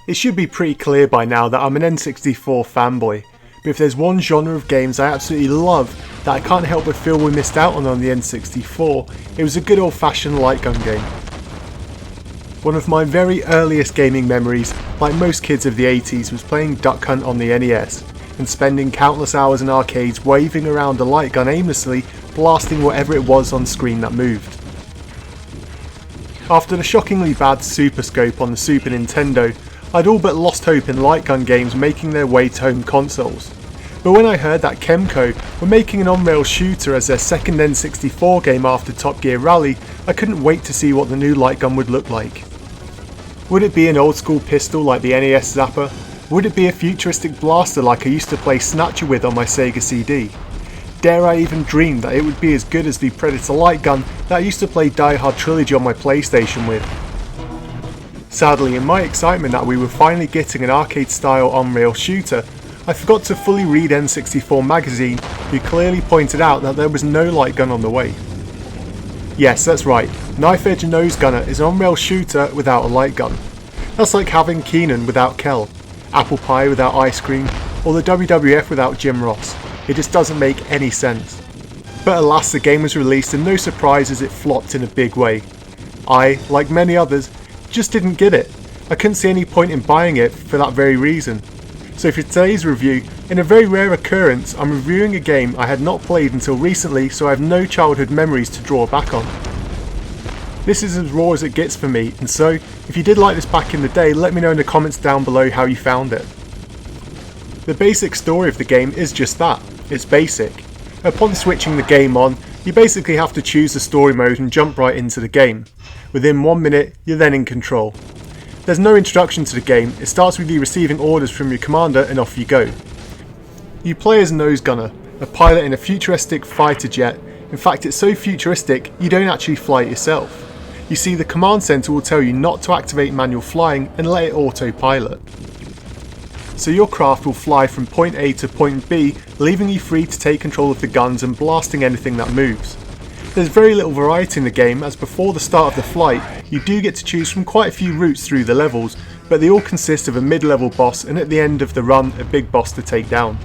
It should be pretty clear by now that I'm an N64 fanboy, but if there's one genre of games I absolutely love that I can't help but feel we missed out on the N64, it was a good old fashioned light gun game. One of my very earliest gaming memories, like most kids of the 80s, was playing Duck Hunt on the NES, and spending countless hours in arcades waving around a light gun aimlessly, blasting whatever it was on screen that moved. After the shockingly bad Super Scope on the Super Nintendo, I'd all but lost hope in light gun games making their way to home consoles. But when I heard that Kemco were making an on-rail shooter as their second N64 game after Top Gear Rally, I couldn't wait to see what the new light gun would look like. Would it be an old school pistol like the NES Zapper? Would it be a futuristic blaster like I used to play Snatcher with on my Sega CD? Dare I even dream that it would be as good as the Predator light gun that I used to play Die Hard Trilogy on my PlayStation with? Sadly, in my excitement that we were finally getting an arcade-style on-rail shooter, I forgot to fully read N64 magazine, who clearly pointed out that there was no light gun on the way. Yes, that's right, Knife Edge Nose Gunner is an on-rail shooter without a light gun. That's like having Keenan without Kel, Apple Pie without ice cream, or the WWF without Jim Ross. It just doesn't make any sense. But alas, the game was released and no surprises, it flopped in a big way. I, like many others, just didn't get it. I couldn't see any point in buying it for that very reason. So for today's review, in a very rare occurrence, I'm reviewing a game I had not played until recently, so I have no childhood memories to draw back on. This is as raw as it gets for me, and so, if you did like this back in the day, let me know in the comments down below how you found it. The basic story of the game is just that, it's basic. Upon switching the game on, you basically have to choose the story mode and jump right into the game. Within 1 minute, you're then in control. There's no introduction to the game, it starts with you receiving orders from your commander and off you go. You play as Nose Gunner, a pilot in a futuristic fighter jet. In fact, it's so futuristic you don't actually fly it yourself. You see, the command center will tell you not to activate manual flying and let it autopilot. So your craft will fly from point A to point B, leaving you free to take control of the guns and blasting anything that moves. There's very little variety in the game, as before the start of the flight you do get to choose from quite a few routes through the levels, but they all consist of a mid-level boss and at the end of the run a big boss to take down.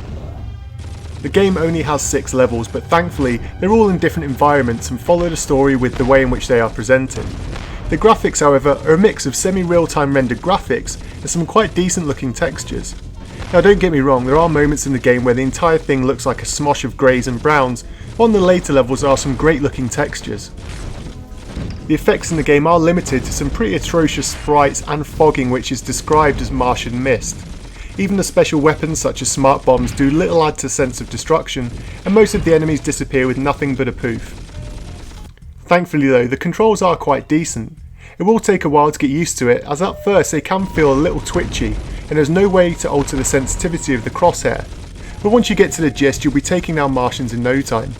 The game only has 6 levels, but thankfully they're all in different environments and follow the story with the way in which they are presented. The graphics, however, are a mix of semi-real-time rendered graphics and some quite decent looking textures. Now don't get me wrong, there are moments in the game where the entire thing looks like a smosh of greys and browns. On the later levels there are some great looking textures. The effects in the game are limited to some pretty atrocious sprites and fogging which is described as Martian mist. Even the special weapons such as smart bombs do little add to sense of destruction, and most of the enemies disappear with nothing but a poof. Thankfully though, the controls are quite decent. It will take a while to get used to it, as at first they can feel a little twitchy, and there's no way to alter the sensitivity of the crosshair. But once you get to the gist, you'll be taking down Martians in no time.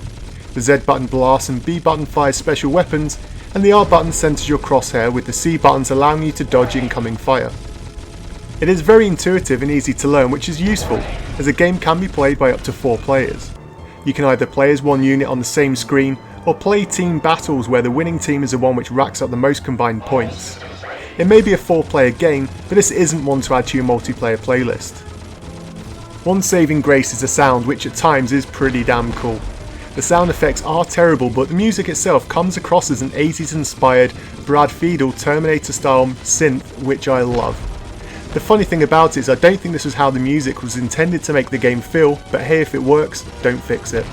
The Z button blasts and B button fires special weapons, and the R button centers your crosshair, with the C buttons allowing you to dodge incoming fire. It is very intuitive and easy to learn, which is useful, as the game can be played by up to 4 players. You can either play as one unit on the same screen, or play team battles where the winning team is the one which racks up the most combined points. It may be a 4-player game, but this isn't one to add to your multiplayer playlist. One saving grace is the sound, which at times is pretty damn cool. The sound effects are terrible, but the music itself comes across as an 80s inspired Brad Fiedel Terminator style synth, which I love. The funny thing about it is I don't think this was how the music was intended to make the game feel, but hey, if it works, don't fix it.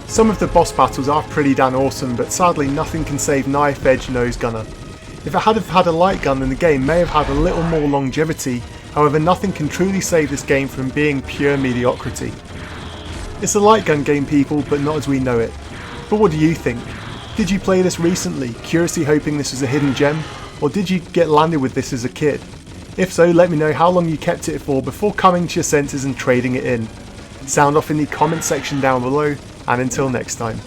Some of the boss battles are pretty damn awesome, but sadly nothing can save Knife Edge Nose Gunner. If it had had a light gun, then the game may have had a little more longevity, however nothing can truly save this game from being pure mediocrity. It's a light gun game people, but not as we know it. But what do you think? Did you play this recently, curiously hoping this was a hidden gem, or did you get landed with this as a kid? If so, let me know how long you kept it for before coming to your senses and trading it in. Sound off in the comment section down below, and until next time.